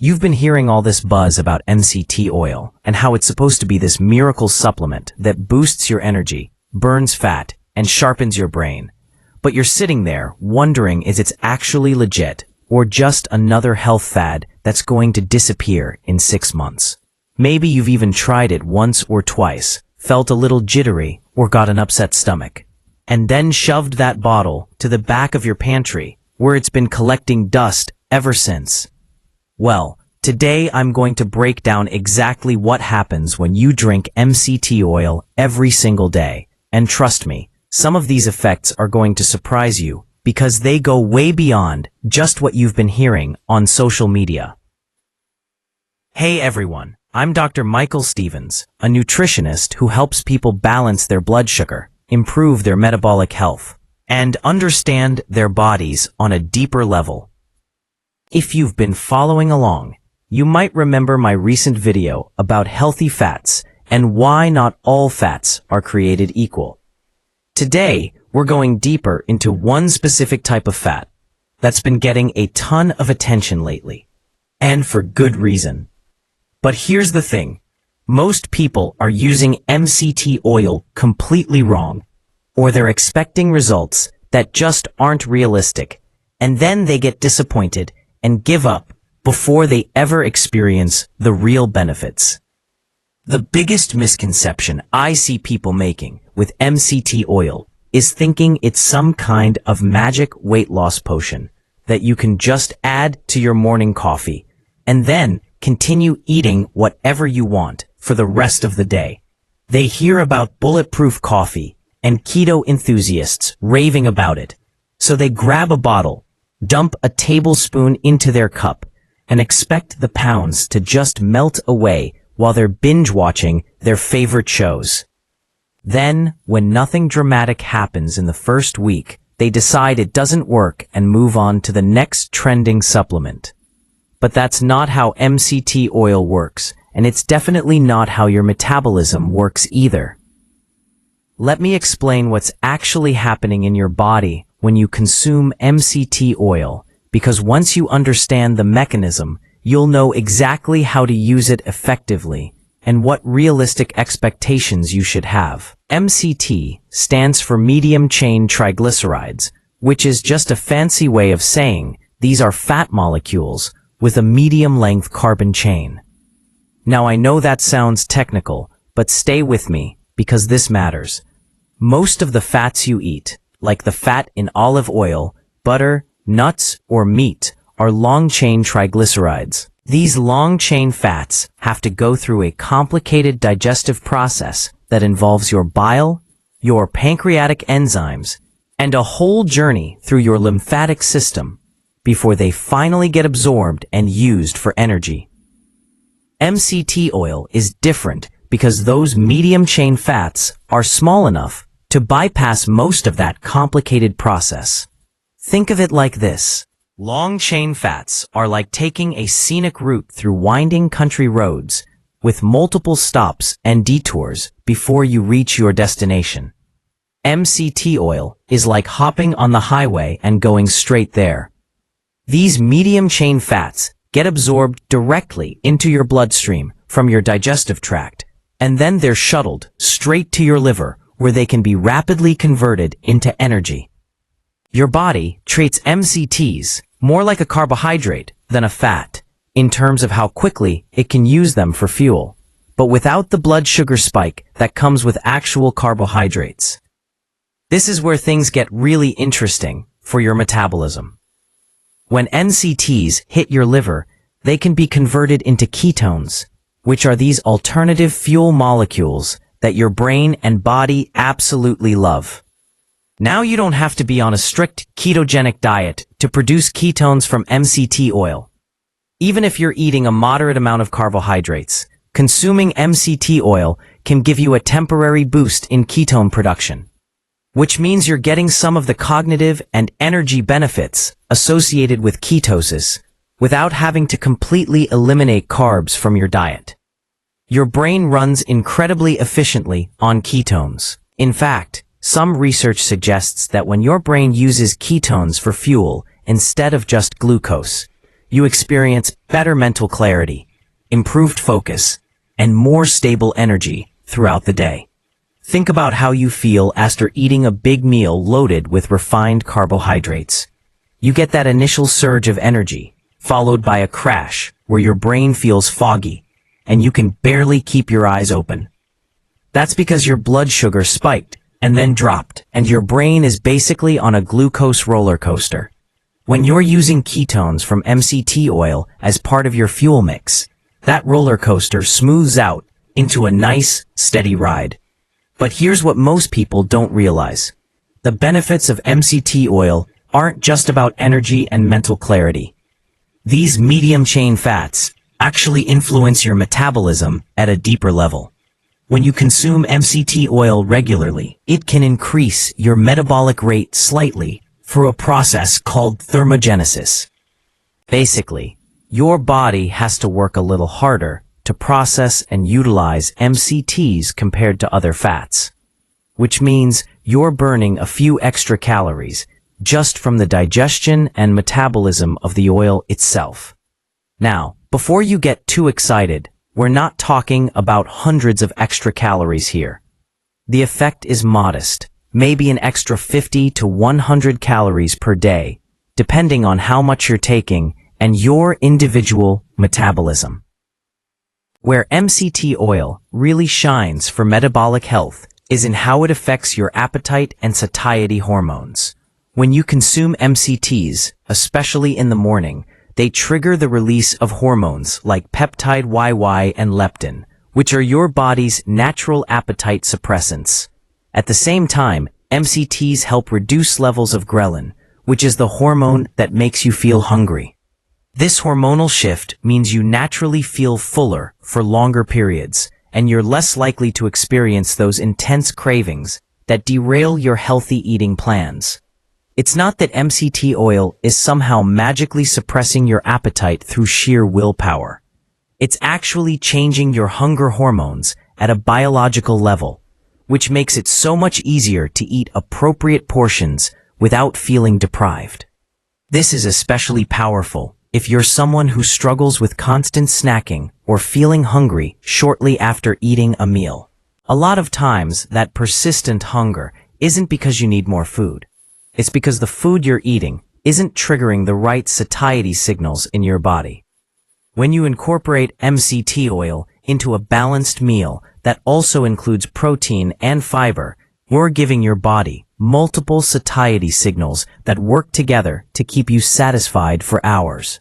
You've been hearing all this buzz about MCT oil and how it's supposed to be this miracle supplement that boosts your energy, burns fat, and sharpens your brain. But you're sitting there wondering is it's actually legit or just another health fad that's going to disappear in 6 months. Maybe you've even tried it once or twice, felt a little jittery, or got an upset stomach, and then shoved that bottle to the back of your pantry where it's been collecting dust ever since. Well, today I'm going to break down exactly what happens when you drink MCT oil every single day. And trust me, some of these effects are going to surprise you because they go way beyond just what you've been hearing on social media. Hey everyone, I'm Dr. Michael Stevens, a nutritionist who helps people balance their blood sugar, improve their metabolic health, and understand their bodies on a deeper level. If you've been following along, you might remember my recent video about healthy fats and why not all fats are created equal. Today, we're going deeper into one specific type of fat that's been getting a ton of attention lately, and for good reason. But here's the thing, most people are using MCT oil completely wrong, or they're expecting results that just aren't realistic, and then they get disappointed and give up before they ever experience the real benefits. The biggest misconception I see people making with MCT oil is thinking it's some kind of magic weight loss potion that you can just add to your morning coffee and then continue eating whatever you want for the rest of the day. They hear about bulletproof coffee and keto enthusiasts raving about it, so they grab a bottle, dump a tablespoon into their cup, and expect the pounds to just melt away while they're binge-watching their favorite shows. Then, when nothing dramatic happens in the first week, they decide it doesn't work and move on to the next trending supplement. But that's not how MCT oil works, and it's definitely not how your metabolism works either. Let me explain what's actually happening in your body when you consume MCT oil, because once you understand the mechanism, you'll know exactly how to use it effectively and what realistic expectations you should have. MCT stands for medium-chain triglycerides, which is just a fancy way of saying these are fat molecules with a medium-length carbon chain. Now I know that sounds technical, but stay with me because this matters. Most of the fats you eat, like the fat in olive oil, butter, nuts, or meat, are long-chain triglycerides. These long-chain fats have to go through a complicated digestive process that involves your bile, your pancreatic enzymes, and a whole journey through your lymphatic system before they finally get absorbed and used for energy. MCT oil is different because those medium-chain fats are small enough to bypass most of that complicated process. Think of it like this. Long-chain fats are like taking a scenic route through winding country roads with multiple stops and detours before you reach your destination. MCT oil is like hopping on the highway and going straight there. These medium-chain fats get absorbed directly into your bloodstream from your digestive tract, and then they're shuttled straight to your liver where they can be rapidly converted into energy. Your body treats MCTs more like a carbohydrate than a fat, in terms of how quickly it can use them for fuel, but without the blood sugar spike that comes with actual carbohydrates. This is where things get really interesting for your metabolism. When MCTs hit your liver, they can be converted into ketones, which are these alternative fuel molecules that your brain and body absolutely love. Now you don't have to be on a strict ketogenic diet to produce ketones from MCT oil. Even if you're eating a moderate amount of carbohydrates, consuming MCT oil can give you a temporary boost in ketone production, which means you're getting some of the cognitive and energy benefits associated with ketosis without having to completely eliminate carbs from your diet. Your brain runs incredibly efficiently on ketones. In fact, some research suggests that when your brain uses ketones for fuel instead of just glucose, you experience better mental clarity, improved focus, and more stable energy throughout the day. Think about how you feel after eating a big meal loaded with refined carbohydrates. You get that initial surge of energy, followed by a crash where your brain feels foggy and you can barely keep your eyes open. That's because your blood sugar spiked and then dropped, and your brain is basically on a glucose roller coaster. When you're using ketones from MCT oil as part of your fuel mix, that roller coaster smooths out into a nice, steady ride. But here's what most people don't realize. The benefits of MCT oil aren't just about energy and mental clarity. These medium-chain fats actually influence your metabolism at a deeper level. When you consume MCT oil regularly, it can increase your metabolic rate slightly through a process called thermogenesis. Basically, your body has to work a little harder to process and utilize MCTs compared to other fats, which means you're burning a few extra calories just from the digestion and metabolism of the oil itself. Now, before you get too excited, we're not talking about hundreds of extra calories here. The effect is modest, maybe an extra 50 to 100 calories per day, depending on how much you're taking and your individual metabolism. Where MCT oil really shines for metabolic health is in how it affects your appetite and satiety hormones. When you consume MCTs, especially in the morning, they trigger the release of hormones like peptide YY and leptin, which are your body's natural appetite suppressants. At the same time, MCTs help reduce levels of ghrelin, which is the hormone that makes you feel hungry. This hormonal shift means you naturally feel fuller for longer periods, and you're less likely to experience those intense cravings that derail your healthy eating plans. It's not that MCT oil is somehow magically suppressing your appetite through sheer willpower. It's actually changing your hunger hormones at a biological level, which makes it so much easier to eat appropriate portions without feeling deprived. This is especially powerful if you're someone who struggles with constant snacking or feeling hungry shortly after eating a meal. A lot of times, that persistent hunger isn't because you need more food. It's because the food you're eating isn't triggering the right satiety signals in your body. When you incorporate MCT oil into a balanced meal that also includes protein and fiber, you're giving your body multiple satiety signals that work together to keep you satisfied for hours.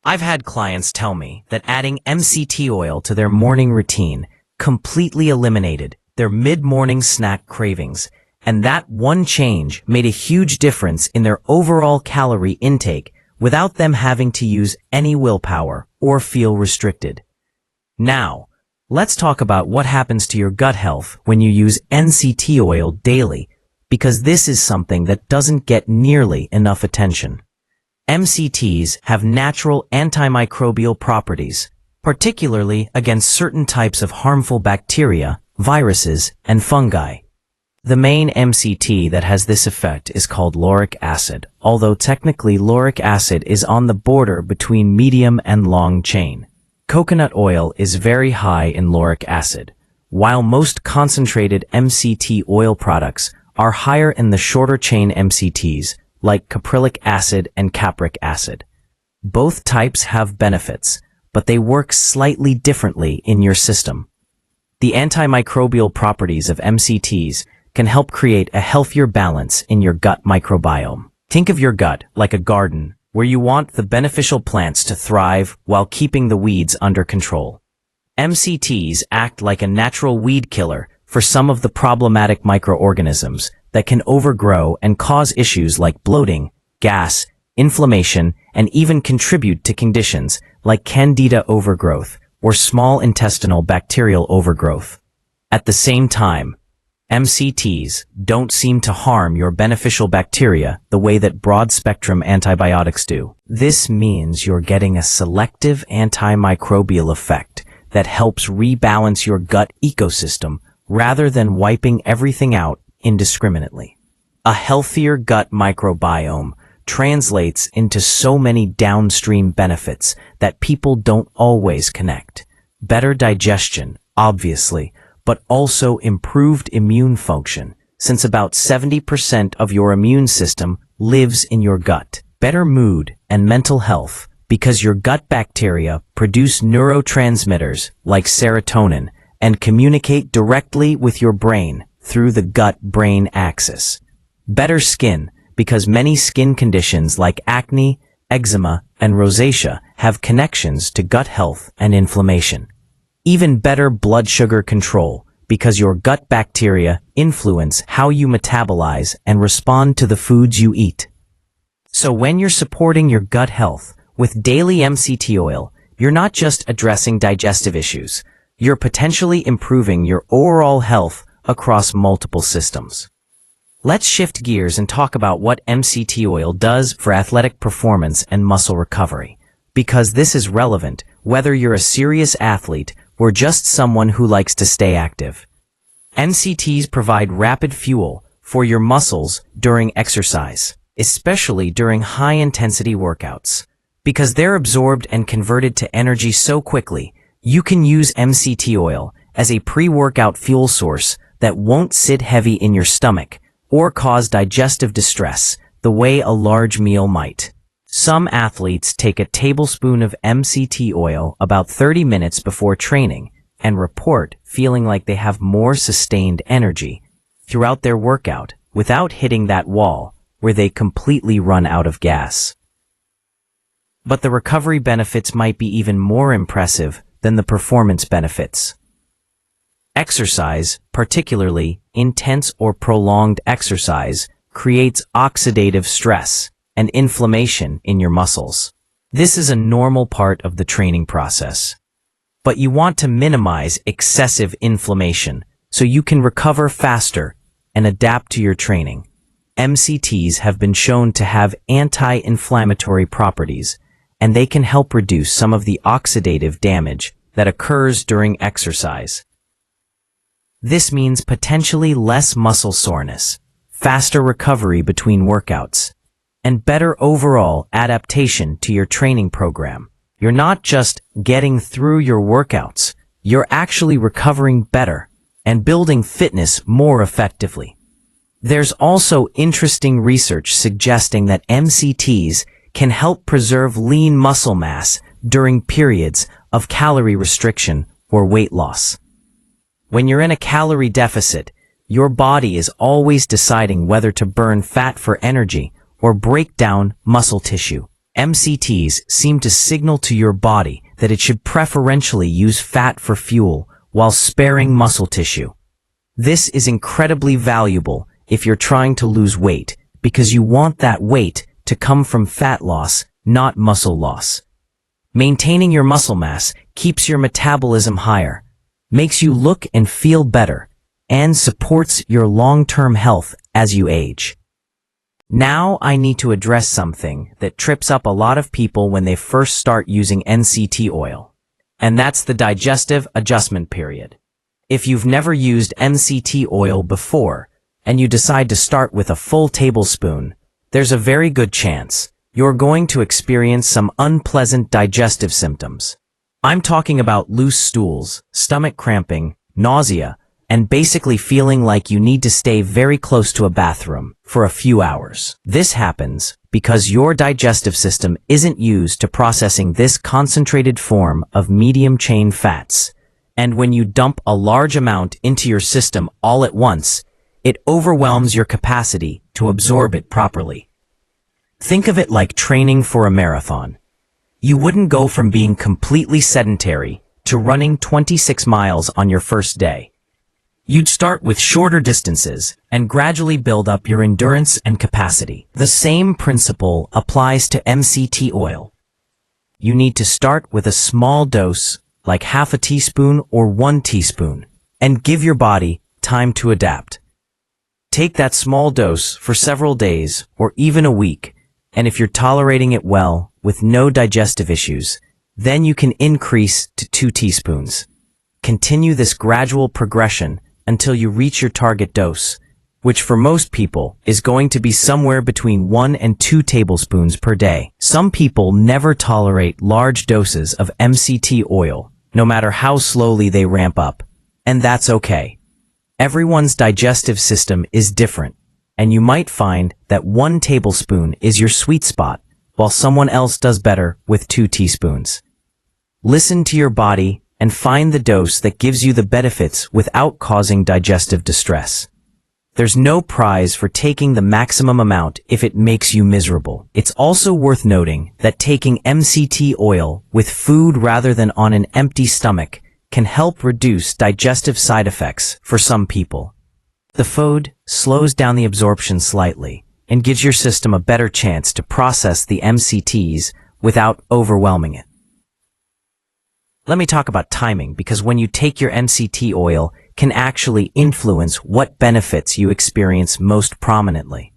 I've had clients tell me that adding MCT oil to their morning routine completely eliminated their mid-morning snack cravings, and that one change made a huge difference in their overall calorie intake without them having to use any willpower or feel restricted. Now, let's talk about what happens to your gut health when you use MCT oil daily, because this is something that doesn't get nearly enough attention. MCTs have natural antimicrobial properties, particularly against certain types of harmful bacteria, viruses, and fungi. The main MCT that has this effect is called lauric acid, although technically lauric acid is on the border between medium and long chain. Coconut oil is very high in lauric acid, while most concentrated MCT oil products are higher in the shorter chain MCTs, like caprylic acid and capric acid. Both types have benefits, but they work slightly differently in your system. The antimicrobial properties of MCTs can help create a healthier balance in your gut microbiome. Think of your gut like a garden where you want the beneficial plants to thrive while keeping the weeds under control. MCTs act like a natural weed killer for some of the problematic microorganisms that can overgrow and cause issues like bloating, gas, inflammation, and even contribute to conditions like candida overgrowth or small intestinal bacterial overgrowth. At the same time, MCTs don't seem to harm your beneficial bacteria the way that broad-spectrum antibiotics do. This means you're getting a selective antimicrobial effect that helps rebalance your gut ecosystem rather than wiping everything out indiscriminately. A healthier gut microbiome translates into so many downstream benefits that people don't always connect. Better digestion, obviously, but also improved immune function, since about 70% of your immune system lives in your gut. Better mood and mental health, because your gut bacteria produce neurotransmitters like serotonin and communicate directly with your brain through the gut-brain axis. Better skin, because many skin conditions like acne, eczema, and rosacea have connections to gut health and inflammation. Even better blood sugar control, because your gut bacteria influence how you metabolize and respond to the foods you eat. So when you're supporting your gut health with daily MCT oil, you're not just addressing digestive issues, you're potentially improving your overall health across multiple systems. Let's shift gears and talk about what MCT oil does for athletic performance and muscle recovery, because this is relevant whether you're a serious athlete or just someone who likes to stay active. MCTs provide rapid fuel for your muscles during exercise, especially during high-intensity workouts. Because they're absorbed and converted to energy so quickly, you can use MCT oil as a pre-workout fuel source that won't sit heavy in your stomach or cause digestive distress the way a large meal might. Some athletes take a tablespoon of MCT oil about 30 minutes before training and report feeling like they have more sustained energy throughout their workout without hitting that wall where they completely run out of gas. But the recovery benefits might be even more impressive than the performance benefits. Exercise, particularly intense or prolonged exercise, creates oxidative stress and inflammation in your muscles. This is a normal part of the training process. But you want to minimize excessive inflammation so you can recover faster and adapt to your training. MCTs have been shown to have anti-inflammatory properties, and they can help reduce some of the oxidative damage that occurs during exercise. This means potentially less muscle soreness, faster recovery between workouts, and better overall adaptation to your training program. You're not just getting through your workouts, you're actually recovering better and building fitness more effectively. There's also interesting research suggesting that MCTs can help preserve lean muscle mass during periods of calorie restriction or weight loss. When you're in a calorie deficit, your body is always deciding whether to burn fat for energy or break down muscle tissue. MCTs seem to signal to your body that it should preferentially use fat for fuel while sparing muscle tissue. This is incredibly valuable if you're trying to lose weight, because you want that weight to come from fat loss, not muscle loss. Maintaining your muscle mass keeps your metabolism higher, makes you look and feel better, and supports your long-term health as you age. Now I need to address something that trips up a lot of people when they first start using MCT oil, and that's the digestive adjustment period. If you've never used MCT oil before, and you decide to start with a full tablespoon, there's a very good chance you're going to experience some unpleasant digestive symptoms. I'm talking about loose stools, stomach cramping, nausea, and basically feeling like you need to stay very close to a bathroom for a few hours. This happens because your digestive system isn't used to processing this concentrated form of medium-chain fats. And when you dump a large amount into your system all at once, it overwhelms your capacity to absorb it properly. Think of it like training for a marathon. You wouldn't go from being completely sedentary to running 26 miles on your first day. You'd start with shorter distances and gradually build up your endurance and capacity. The same principle applies to MCT oil. You need to start with a small dose, like half a teaspoon or 1 teaspoon, and give your body time to adapt. Take that small dose for several days or even a week, and if you're tolerating it well with no digestive issues, then you can increase to 2 teaspoons. Continue this gradual progression until you reach your target dose, which for most people is going to be somewhere between 1 and 2 tablespoons per day. Some people never tolerate large doses of MCT oil, no matter how slowly they ramp up, and that's okay. Everyone's digestive system is different, and you might find that 1 tablespoon is your sweet spot, while someone else does better with 2 teaspoons. Listen to your body and find the dose that gives you the benefits without causing digestive distress. There's no prize for taking the maximum amount if it makes you miserable. It's also worth noting that taking MCT oil with food rather than on an empty stomach can help reduce digestive side effects for some people. The food slows down the absorption slightly and gives your system a better chance to process the MCTs without overwhelming it. Let me talk about timing, because when you take your MCT oil can actually influence what benefits you experience most prominently.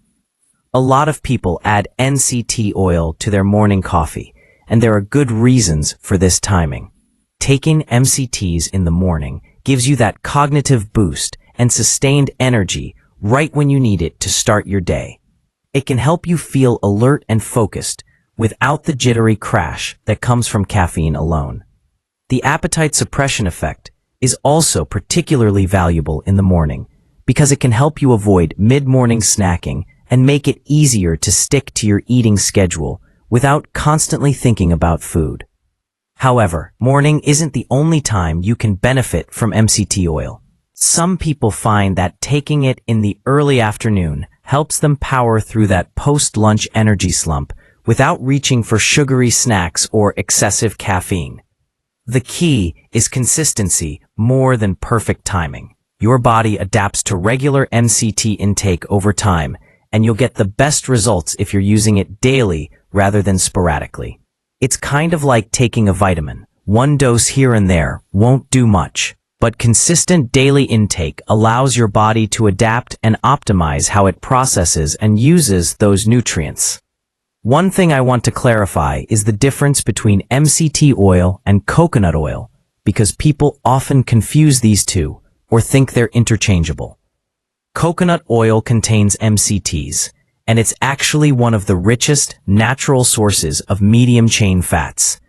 A lot of people add MCT oil to their morning coffee, and there are good reasons for this timing. Taking MCTs in the morning gives you that cognitive boost and sustained energy right when you need it to start your day. It can help you feel alert and focused without the jittery crash that comes from caffeine alone. The appetite suppression effect is also particularly valuable in the morning because it can help you avoid mid-morning snacking and make it easier to stick to your eating schedule without constantly thinking about food. However, morning isn't the only time you can benefit from MCT oil. Some people find that taking it in the early afternoon helps them power through that post-lunch energy slump without reaching for sugary snacks or excessive caffeine. The key is consistency more than perfect timing. Your body adapts to regular MCT intake over time, and you'll get the best results if you're using it daily rather than sporadically. It's kind of like taking a vitamin. One dose here and there won't do much, but consistent daily intake allows your body to adapt and optimize how it processes and uses those nutrients. One thing I want to clarify is the difference between MCT oil and coconut oil, because people often confuse these two or think they're interchangeable. Coconut oil contains MCTs, and it's actually one of the richest natural sources of medium-chain fats.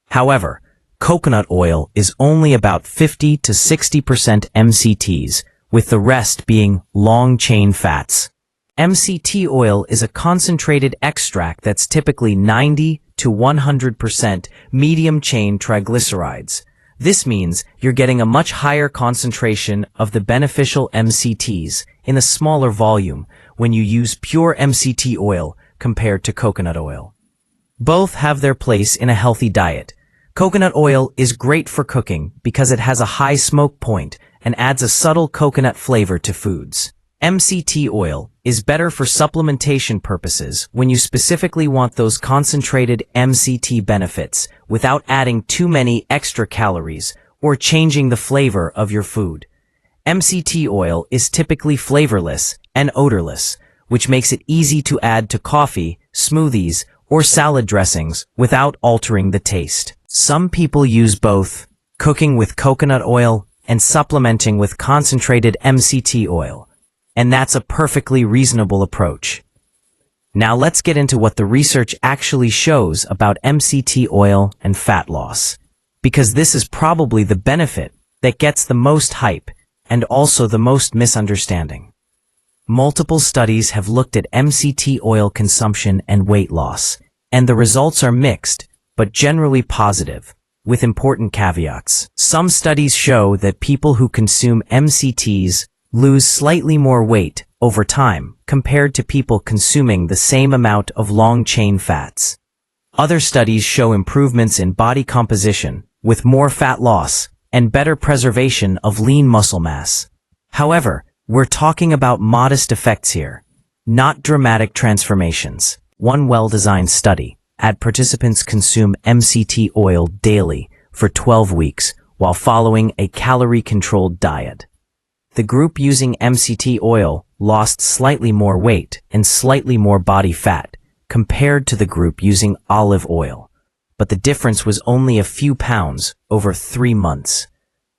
However, coconut oil is only about 50 to 60% MCTs, with the rest being long-chain fats. MCT oil is a concentrated extract that's typically 90 to 100% medium-chain triglycerides. This means you're getting a much higher concentration of the beneficial MCTs in a smaller volume when you use pure MCT oil compared to coconut oil. Both have their place in a healthy diet. Coconut oil is great for cooking because it has a high smoke point and adds a subtle coconut flavor to foods. MCT oil is better for supplementation purposes when you specifically want those concentrated MCT benefits without adding too many extra calories or changing the flavor of your food. MCT oil is typically flavorless and odorless, which makes it easy to add to coffee, smoothies, or salad dressings without altering the taste. Some people use both, cooking with coconut oil and supplementing with concentrated MCT oil. And that's a perfectly reasonable approach. Now let's get into what the research actually shows about MCT oil and fat loss, because this is probably the benefit that gets the most hype and also the most misunderstanding. Multiple studies have looked at MCT oil consumption and weight loss, and the results are mixed, but generally positive, with important caveats. Some studies show that people who consume MCTs lose slightly more weight over time compared to people consuming the same amount of long-chain fats. Other studies show improvements in body composition, with more fat loss and better preservation of lean muscle mass. However, we're talking about modest effects here, not dramatic transformations. One well-designed study had participants consume MCT oil daily for 12 weeks while following a calorie-controlled diet. The group using MCT oil lost slightly more weight and slightly more body fat compared to the group using olive oil, but the difference was only a few pounds over 3 months.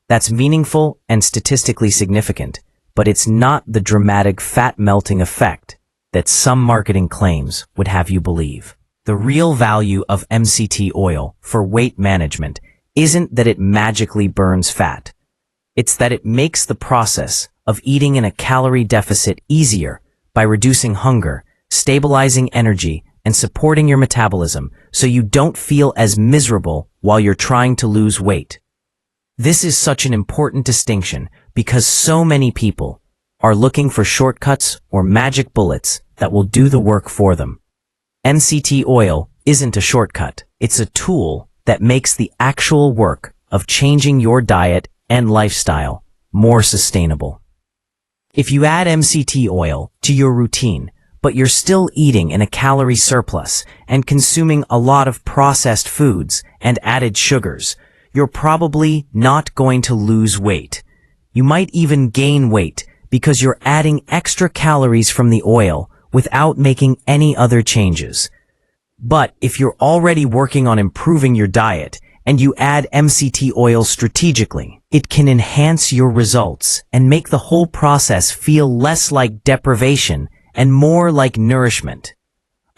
That's meaningful and statistically significant but it's not the dramatic fat-melting effect that some marketing claims would have you believe. The real value of MCT oil for weight management isn't that it magically burns fat. It's that it makes the process of eating in a calorie deficit easier by reducing hunger, stabilizing energy, and supporting your metabolism so you don't feel as miserable while you're trying to lose weight. This is such an important distinction because so many people are looking for shortcuts or magic bullets that will do the work for them. MCT oil isn't a shortcut. It's a tool that makes the actual work of changing your diet and lifestyle more sustainable. If you add MCT oil to your routine, but you're still eating in a calorie surplus and consuming a lot of processed foods and added sugars, you're probably not going to lose weight. You might even gain weight because you're adding extra calories from the oil without making any other changes. But if you're already working on improving your diet and you add MCT oil strategically, it can enhance your results and make the whole process feel less like deprivation and more like nourishment.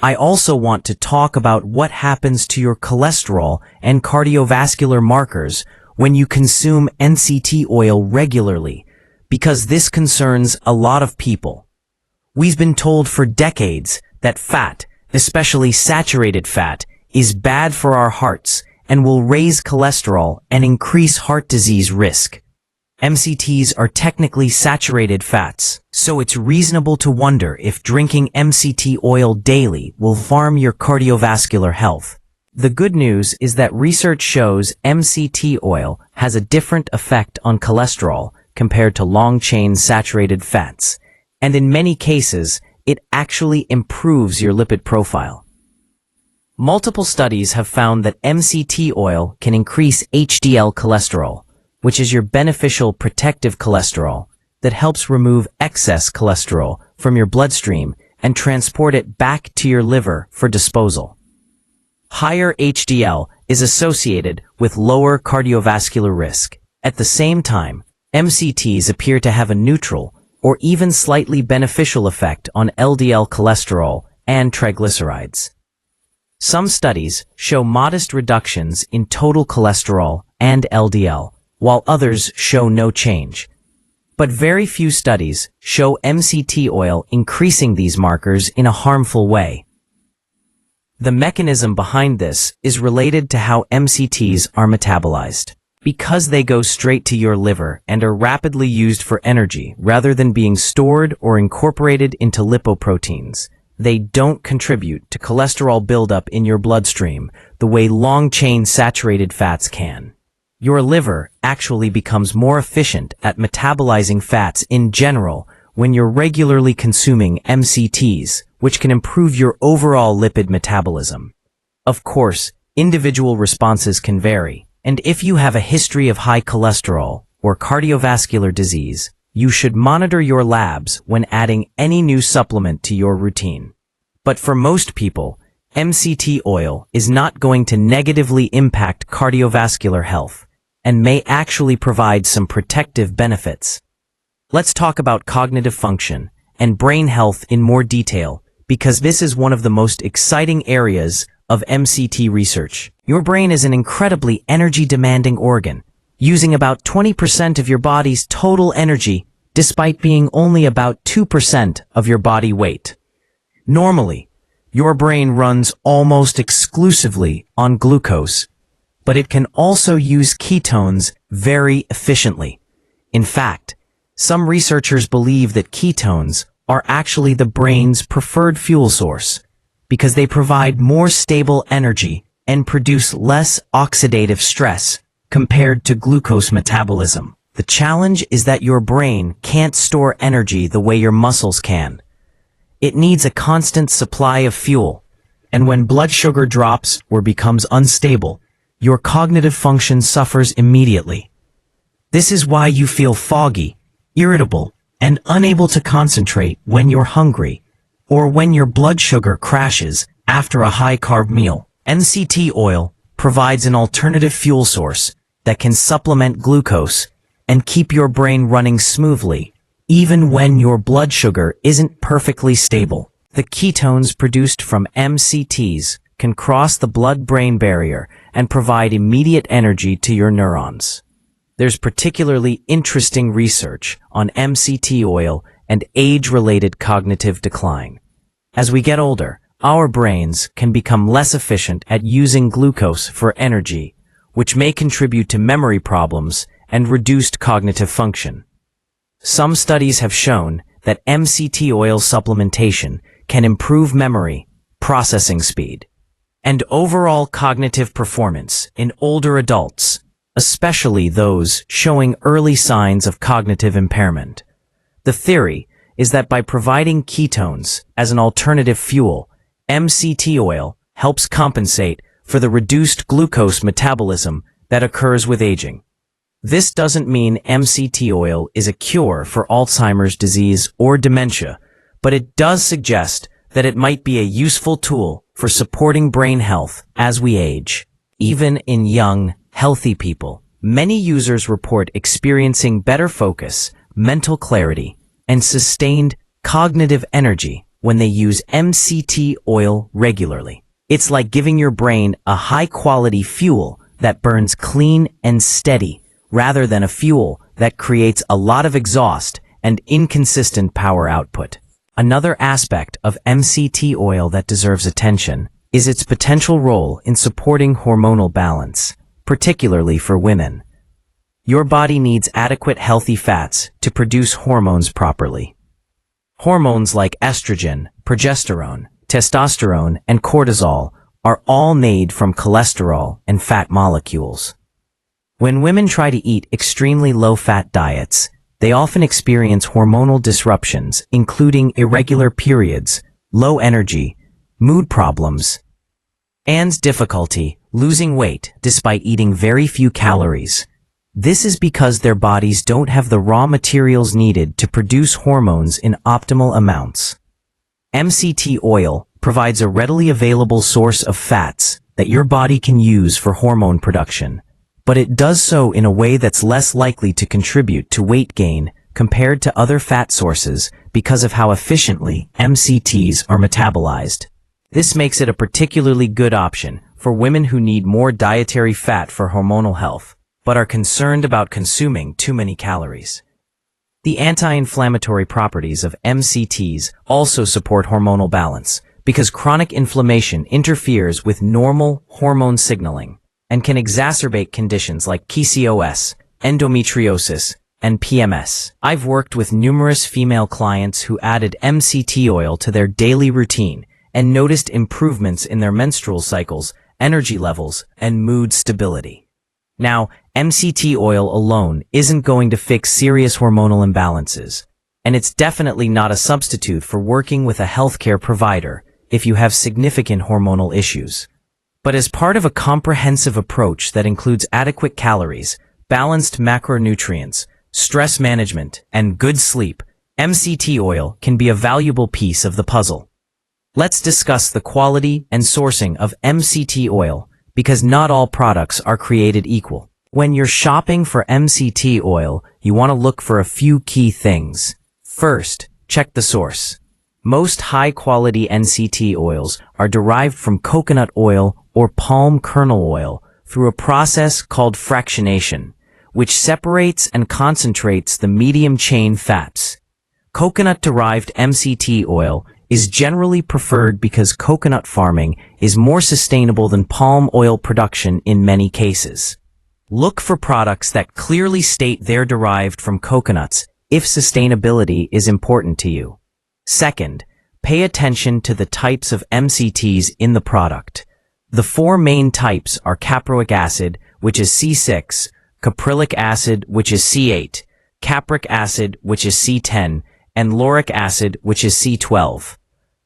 I also want to talk about what happens to your cholesterol and cardiovascular markers when you consume MCT oil regularly, because this concerns a lot of people. We've been told for decades that fat, especially saturated fat, is bad for our hearts and will raise cholesterol and increase heart disease risk. MCTs are technically saturated fats, so it's reasonable to wonder if drinking MCT oil daily will harm your cardiovascular health. The good news is that research shows MCT oil has a different effect on cholesterol compared to long-chain saturated fats, and in many cases, it actually improves your lipid profile. Multiple studies have found that MCT oil can increase HDL cholesterol, which is your beneficial protective cholesterol that helps remove excess cholesterol from your bloodstream and transport it back to your liver for disposal. Higher HDL is associated with lower cardiovascular risk. At the same time, MCTs appear to have a neutral or even slightly beneficial effect on LDL cholesterol and triglycerides. Some studies show modest reductions in total cholesterol and LDL, while others show no change. But very few studies show MCT oil increasing these markers in a harmful way. The mechanism behind this is related to how MCTs are metabolized. Because they go straight to your liver and are rapidly used for energy rather than being stored or incorporated into lipoproteins, they don't contribute to cholesterol buildup in your bloodstream the way long-chain saturated fats can. Your liver actually becomes more efficient at metabolizing fats in general when you're regularly consuming MCTs, which can improve your overall lipid metabolism. Of course, individual responses can vary, and if you have a history of high cholesterol or cardiovascular disease, you should monitor your labs when adding any new supplement to your routine. But for most people, MCT oil is not going to negatively impact cardiovascular health and may actually provide some protective benefits. Let's talk about cognitive function and brain health in more detail, because this is one of the most exciting areas of MCT research. Your brain is an incredibly energy-demanding organ, using about 20% of your body's total energy despite being only about 2% of your body weight. Normally, your brain runs almost exclusively on glucose, but it can also use ketones very efficiently. In fact, some researchers believe that ketones are actually the brain's preferred fuel source because they provide more stable energy and produce less oxidative stress compared to glucose metabolism. The challenge is that your brain can't store energy the way your muscles can. It needs a constant supply of fuel, and when blood sugar drops or becomes unstable, your cognitive function suffers immediately. This is why you feel foggy, irritable, and unable to concentrate when you're hungry, or when your blood sugar crashes after a high-carb meal. MCT oil provides an alternative fuel source that can supplement glucose and keep your brain running smoothly even when your blood sugar isn't perfectly stable. The ketones produced from MCTs can cross the blood-brain barrier and provide immediate energy to your neurons. There's particularly interesting research on MCT oil and age-related cognitive decline. As we get older, our brains can become less efficient at using glucose for energy, which may contribute to memory problems and reduced cognitive function. Some studies have shown that MCT oil supplementation can improve memory, processing speed, and overall cognitive performance in older adults, especially those showing early signs of cognitive impairment. The theory is that by providing ketones as an alternative fuel, MCT oil helps compensate for the reduced glucose metabolism that occurs with aging. This doesn't mean MCT oil is a cure for Alzheimer's disease or dementia, but it does suggest that it might be a useful tool for supporting brain health as we age. Even in young, healthy people, many users report experiencing better focus, mental clarity, and sustained cognitive energy when they use MCT oil regularly. It's like giving your brain a high-quality fuel that burns clean and steady, rather than a fuel that creates a lot of exhaust and inconsistent power output. Another aspect of MCT oil that deserves attention is its potential role in supporting hormonal balance, particularly for women. Your body needs adequate healthy fats to produce hormones properly. Hormones like estrogen, progesterone, testosterone, and cortisol are all made from cholesterol and fat molecules. When women try to eat extremely low-fat diets, they often experience hormonal disruptions, including irregular periods, low energy, mood problems, and difficulty losing weight despite eating very few calories. This is because their bodies don't have the raw materials needed to produce hormones in optimal amounts. MCT oil provides a readily available source of fats that your body can use for hormone production, but it does so in a way that's less likely to contribute to weight gain compared to other fat sources because of how efficiently MCTs are metabolized. This makes it a particularly good option for women who need more dietary fat for hormonal health, but are concerned about consuming too many calories. The anti-inflammatory properties of MCTs also support hormonal balance because chronic inflammation interferes with normal hormone signaling and can exacerbate conditions like PCOS, endometriosis, and PMS. I've worked with numerous female clients who added MCT oil to their daily routine and noticed improvements in their menstrual cycles, energy levels, and mood stability. Now, MCT oil alone isn't going to fix serious hormonal imbalances, and it's definitely not a substitute for working with a healthcare provider if you have significant hormonal issues. But as part of a comprehensive approach that includes adequate calories, balanced macronutrients, stress management, and good sleep, MCT oil can be a valuable piece of the puzzle. Let's discuss the quality and sourcing of MCT oil, because not all products are created equal. When you're shopping for MCT oil, you want to look for a few key things. First, check the source. Most high-quality MCT oils are derived from coconut oil or palm kernel oil through a process called fractionation, which separates and concentrates the medium-chain fats. Coconut-derived MCT oil is generally preferred because coconut farming is more sustainable than palm oil production in many cases. Look for products that clearly state they're derived from coconuts if sustainability is important to you. Second, pay attention to the types of MCTs in the product. The four main types are caproic acid, which is C6, caprylic acid, which is C8, capric acid, which is C10, and lauric acid, which is C12.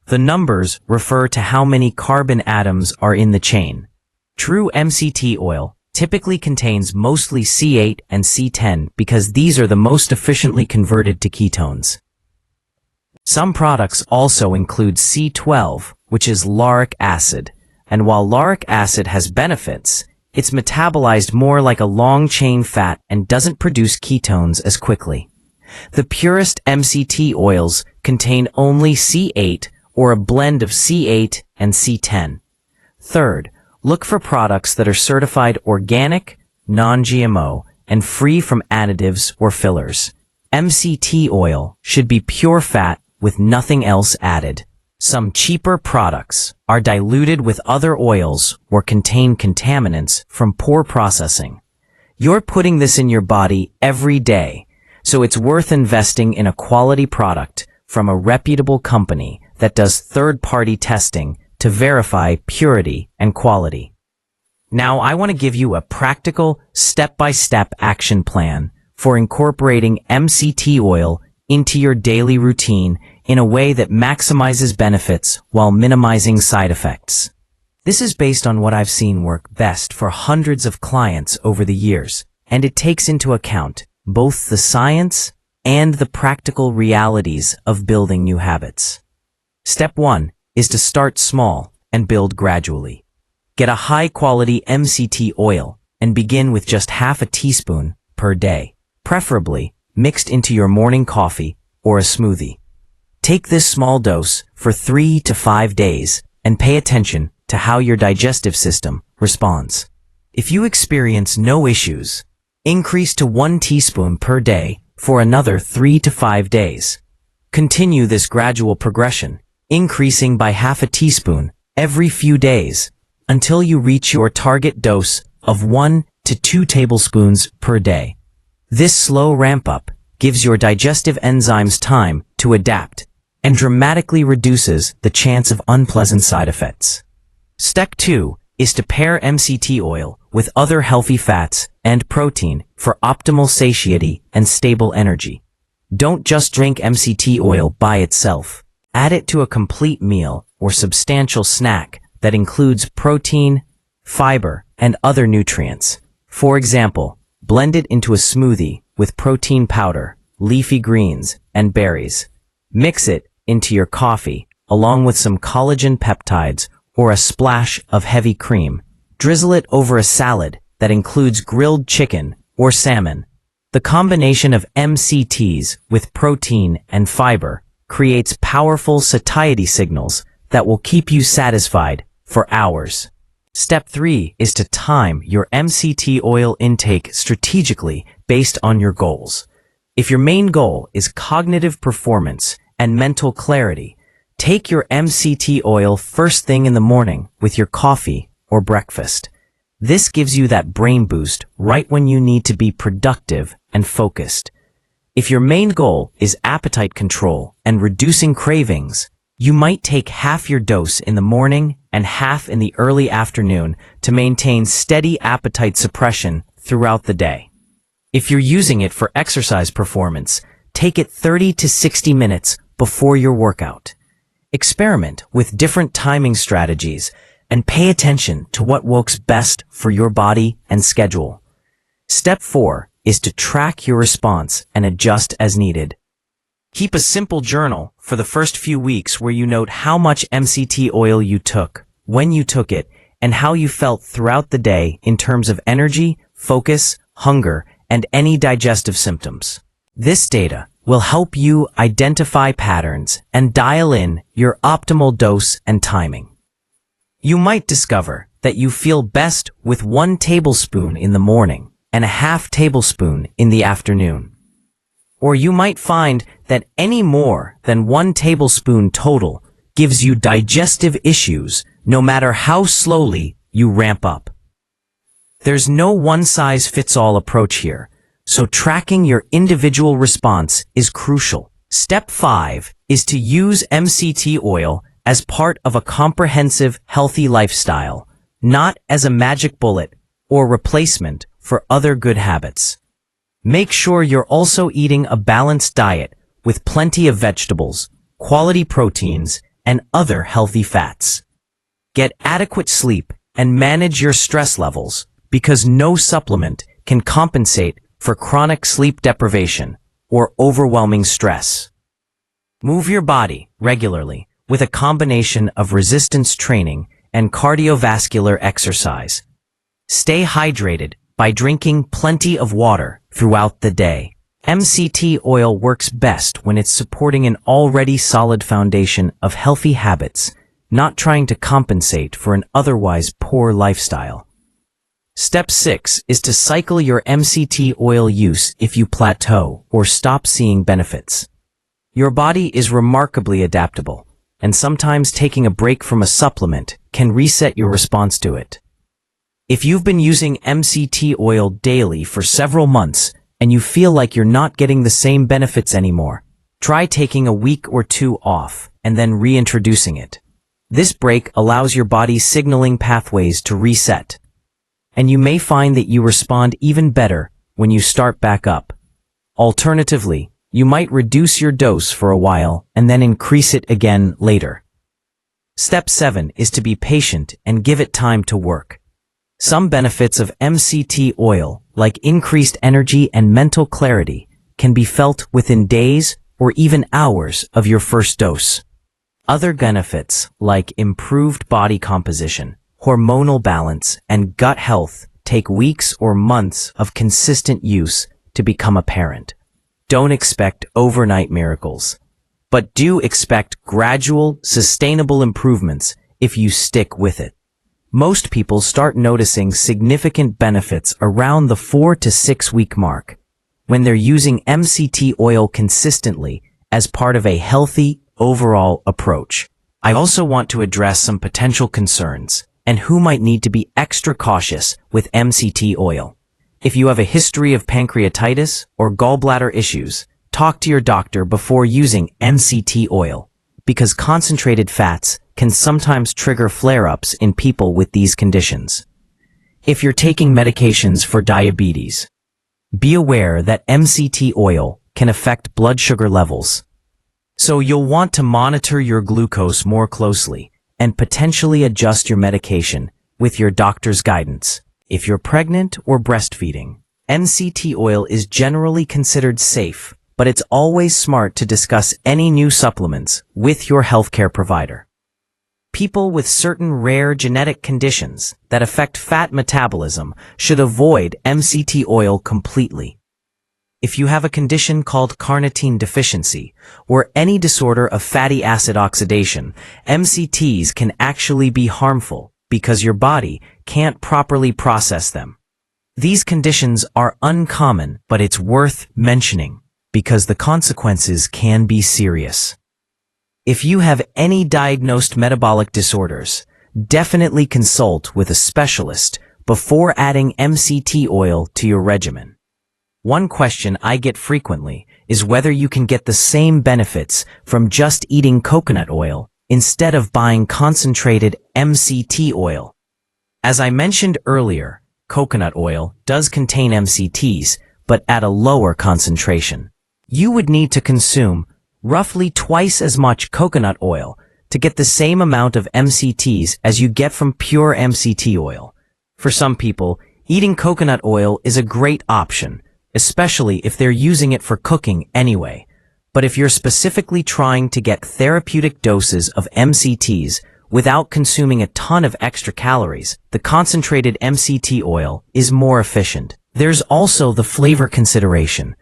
The numbers refer to how many carbon atoms are in the chain. True MCT oil typically contains mostly C8 and C10 because these are the most efficiently converted to ketones. Some products also include C12, which is lauric acid, and while lauric acid has benefits, it's metabolized more like a long-chain fat and doesn't produce ketones as quickly. The purest MCT oils contain only C8 or a blend of C8 and C10. Third, look for products that are certified organic, non-GMO, and free from additives or fillers. MCT oil should be pure fat with nothing else added. Some cheaper products are diluted with other oils or contain contaminants from poor processing. You're putting this in your body every day, so it's worth investing in a quality product from a reputable company that does third-party testing to verify purity and quality. Now, I want to give you a practical, step-by-step action plan for incorporating MCT oil into your daily routine in a way that maximizes benefits while minimizing side effects. This is based on what I've seen work best for hundreds of clients over the years, and it takes into account both the science and the practical realities of building new habits. Step 1 is to start small and build gradually. Get a high-quality MCT oil and begin with just half a teaspoon per day, preferably mixed into your morning coffee or a smoothie. Take this small dose for 3 to 5 days and pay attention to how your digestive system responds. If you experience no issues, increase to 1 teaspoon per day for another 3 to 5 days. Continue this gradual progression, increasing by half a teaspoon every few days until you reach your target dose of 1 to 2 tablespoons per day. This slow ramp-up gives your digestive enzymes time to adapt and dramatically reduces the chance of unpleasant side effects. Step 2 is to pair MCT oil with other healthy fats and protein for optimal satiety and stable energy. Don't just drink MCT oil by itself. Add it to a complete meal or substantial snack that includes protein, fiber, and other nutrients. For example, blend it into a smoothie with protein powder, leafy greens, and berries. Mix it into your coffee along with some collagen peptides or a splash of heavy cream. Drizzle it over a salad that includes grilled chicken or salmon. The combination of MCTs with protein and fiber creates powerful satiety signals that will keep you satisfied for hours. Step 3 is to time your MCT oil intake strategically based on your goals. If your main goal is cognitive performance and mental clarity, take your MCT oil first thing in the morning with your coffee or breakfast. This gives you that brain boost right when you need to be productive and focused. If your main goal is appetite control and reducing cravings, you might take half your dose in the morning and half in the early afternoon to maintain steady appetite suppression throughout the day. If you're using it for exercise performance, take it 30 to 60 minutes before your workout. Experiment with different timing strategies and pay attention to what works best for your body and schedule. Step 4 is to track your response and adjust as needed. Keep a simple journal for the first few weeks where you note how much MCT oil you took, when you took it, and how you felt throughout the day in terms of energy, focus, hunger, and any digestive symptoms. This data will help you identify patterns and dial in your optimal dose and timing. You might discover that you feel best with 1 tablespoon in the morning and a half tablespoon in the afternoon. Or you might find that any more than 1 tablespoon total gives you digestive issues no matter how slowly you ramp up. There's no one-size-fits-all approach here, so tracking your individual response is crucial. Step 5 is to use MCT oil as part of a comprehensive, healthy lifestyle, not as a magic bullet or replacement for other good habits. Make sure you're also eating a balanced diet with plenty of vegetables, quality proteins, and other healthy fats. Get adequate sleep and manage your stress levels because no supplement can compensate for chronic sleep deprivation or overwhelming stress. Move your body regularly with a combination of resistance training and cardiovascular exercise. Stay hydrated by drinking plenty of water throughout the day. MCT oil works best when it's supporting an already solid foundation of healthy habits, not trying to compensate for an otherwise poor lifestyle. Step 6 is to cycle your MCT oil use if you plateau or stop seeing benefits. Your body is remarkably adaptable, and sometimes taking a break from a supplement can reset your response to it. If you've been using MCT oil daily for several months and you feel like you're not getting the same benefits anymore, try taking a week or two off and then reintroducing it. This break allows your body's signaling pathways to reset, and you may find that you respond even better when you start back up. Alternatively, you might reduce your dose for a while and then increase it again later. Step 7 is to be patient and give it time to work. Some benefits of MCT oil, like increased energy and mental clarity, can be felt within days or even hours of your first dose. Other benefits, like improved body composition, hormonal balance, and gut health, take weeks or months of consistent use to become apparent. Don't expect overnight miracles, but do expect gradual, sustainable improvements if you stick with it. Most people start noticing significant benefits around the 4 to 6 week mark, when they're using MCT oil consistently as part of a healthy, overall approach. I also want to address some potential concerns and who might need to be extra cautious with MCT oil. If you have a history of pancreatitis or gallbladder issues, talk to your doctor before using MCT oil, because concentrated fats can sometimes trigger flare-ups in people with these conditions. If you're taking medications for diabetes, be aware that MCT oil can affect blood sugar levels. So you'll want to monitor your glucose more closely and potentially adjust your medication with your doctor's guidance. If you're pregnant or breastfeeding, MCT oil is generally considered safe, but it's always smart to discuss any new supplements with your healthcare provider. People with certain rare genetic conditions that affect fat metabolism should avoid MCT oil completely. If you have a condition called carnitine deficiency or any disorder of fatty acid oxidation, MCTs can actually be harmful because your body can't properly process them. These conditions are uncommon, but it's worth mentioning because the consequences can be serious. If you have any diagnosed metabolic disorders, definitely consult with a specialist before adding MCT oil to your regimen. One question I get frequently is whether you can get the same benefits from just eating coconut oil instead of buying concentrated MCT oil. As I mentioned earlier, coconut oil does contain MCTs, but at a lower concentration. You would need to consume roughly twice as much coconut oil to get the same amount of MCTs as you get from pure MCT oil. For some people, eating coconut oil is a great option, especially if they're using it for cooking anyway. But if you're specifically trying to get therapeutic doses of MCTs without consuming a ton of extra calories, the concentrated MCT oil is more efficient. There's also the flavor consideration.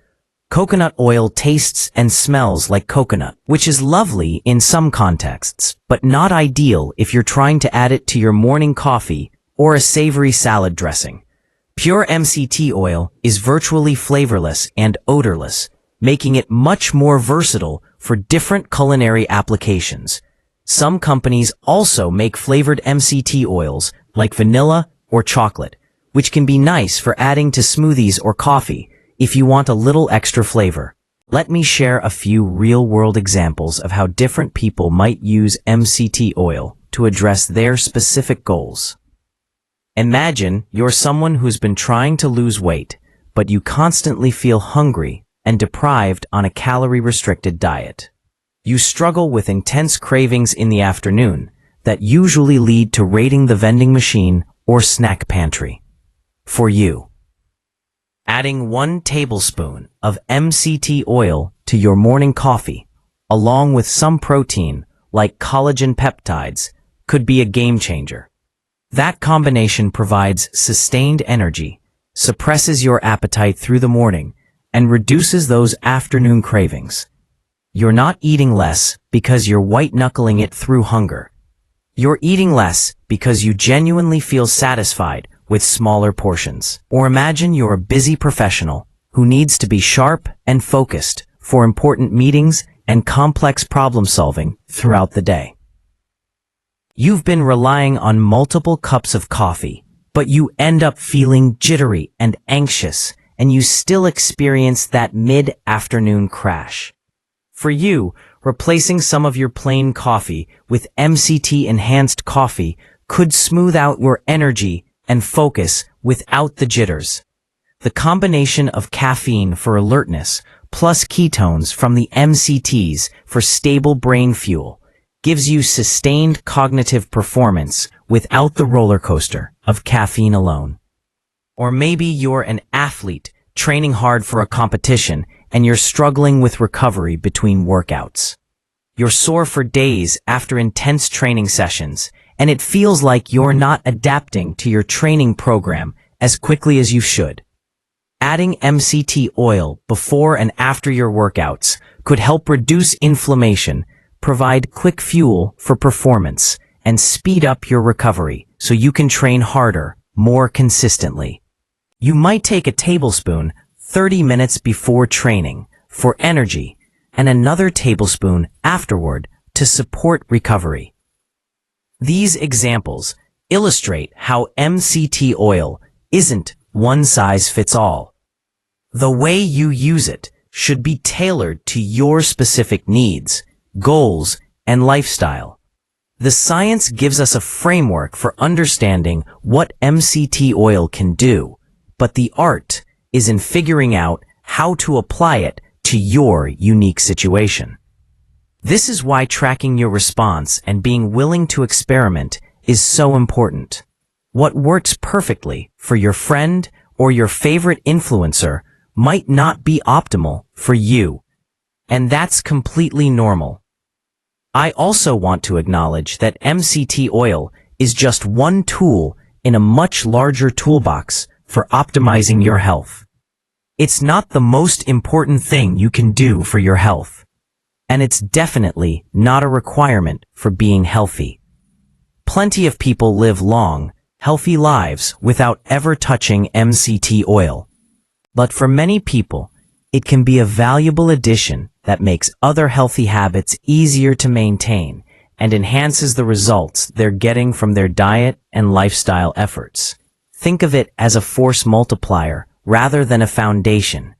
Coconut oil tastes and smells like coconut, which is lovely in some contexts, but not ideal if you're trying to add it to your morning coffee or a savory salad dressing. Pure MCT oil is virtually flavorless and odorless, making it much more versatile for different culinary applications. Some companies also make flavored MCT oils like vanilla or chocolate, which can be nice for adding to smoothies or coffee if you want a little extra flavor. Let me share a few real-world examples of how different people might use MCT oil to address their specific goals. Imagine you're someone who's been trying to lose weight, but you constantly feel hungry and deprived on a calorie-restricted diet. You struggle with intense cravings in the afternoon that usually lead to raiding the vending machine or snack pantry. For you, adding 1 tablespoon of MCT oil to your morning coffee, along with some protein like collagen peptides, could be a game changer. That combination provides sustained energy, suppresses your appetite through the morning, and reduces those afternoon cravings. You're not eating less because you're white-knuckling it through hunger. You're eating less because you genuinely feel satisfied with smaller portions. Or imagine you're a busy professional who needs to be sharp and focused for important meetings and complex problem-solving throughout the day. You've been relying on multiple cups of coffee, but you end up feeling jittery and anxious, and you still experience that mid-afternoon crash. For you, replacing some of your plain coffee with MCT-enhanced coffee could smooth out your energy and focus without the jitters. The combination of caffeine for alertness plus ketones from the MCTs for stable brain fuel gives you sustained cognitive performance without the roller coaster of caffeine alone. Or maybe you're an athlete training hard for a competition and you're struggling with recovery between workouts. You're sore for days after intense training sessions, and it feels like you're not adapting to your training program as quickly as you should. Adding MCT oil before and after your workouts could help reduce inflammation, provide quick fuel for performance, and speed up your recovery so you can train harder, more consistently. You might take a tablespoon 30 minutes before training for energy and another tablespoon afterward to support recovery. These examples illustrate how MCT oil isn't one size fits all. The way you use it should be tailored to your specific needs, goals, and lifestyle. The science gives us a framework for understanding what MCT oil can do, but the art is in figuring out how to apply it to your unique situation. This is why tracking your response and being willing to experiment is so important. What works perfectly for your friend or your favorite influencer might not be optimal for you, and that's completely normal. I also want to acknowledge that MCT oil is just one tool in a much larger toolbox for optimizing your health. It's not the most important thing you can do for your health, and it's definitely not a requirement for being healthy. Plenty of people live long, healthy lives without ever touching MCT oil. But for many people, it can be a valuable addition that makes other healthy habits easier to maintain and enhances the results they're getting from their diet and lifestyle efforts. Think of it as a force multiplier rather than a foundation.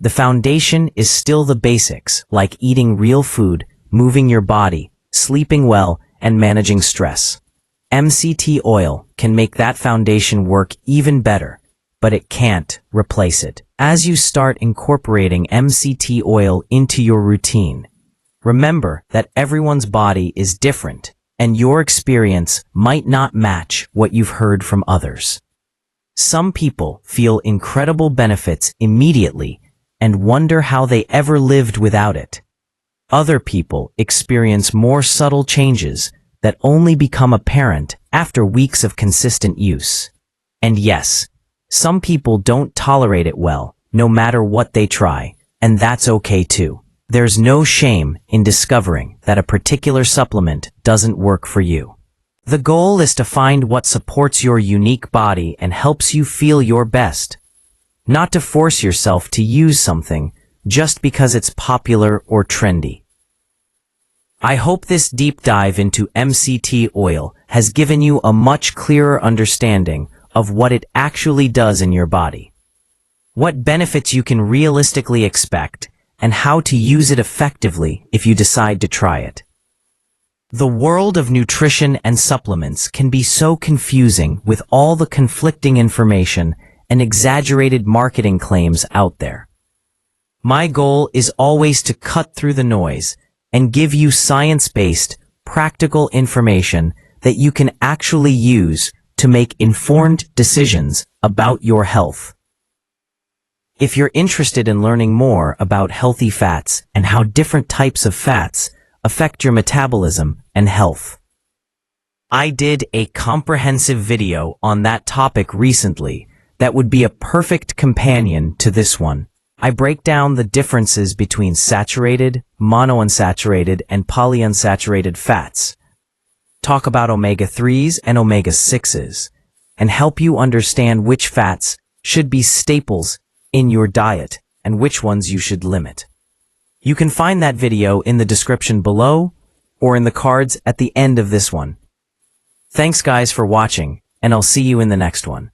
The foundation is still the basics, like eating real food, moving your body, sleeping well, and managing stress. MCT oil can make that foundation work even better, but it can't replace it. As you start incorporating MCT oil into your routine, remember that everyone's body is different, and your experience might not match what you've heard from others. Some people feel incredible benefits immediately and wonder how they ever lived without it. Other people experience more subtle changes that only become apparent after weeks of consistent use. And yes, some people don't tolerate it well, no matter what they try, and that's okay too. There's no shame in discovering that a particular supplement doesn't work for you. The goal is to find what supports your unique body and helps you feel your best, not to force yourself to use something just because it's popular or trendy. I hope this deep dive into MCT oil has given you a much clearer understanding of what it actually does in your body, what benefits you can realistically expect, and how to use it effectively if you decide to try it. The world of nutrition and supplements can be so confusing with all the conflicting information and exaggerated marketing claims out there. My goal is always to cut through the noise and give you science-based, practical information that you can actually use to make informed decisions about your health. If you're interested in learning more about healthy fats and how different types of fats affect your metabolism and health, I did a comprehensive video on that topic recently that would be a perfect companion to this one. I break down the differences between saturated, monounsaturated, and polyunsaturated fats, talk about omega-3s and omega-6s, and help you understand which fats should be staples in your diet and which ones you should limit. You can find that video in the description below or in the cards at the end of this one. Thanks guys for watching, and I'll see you in the next one.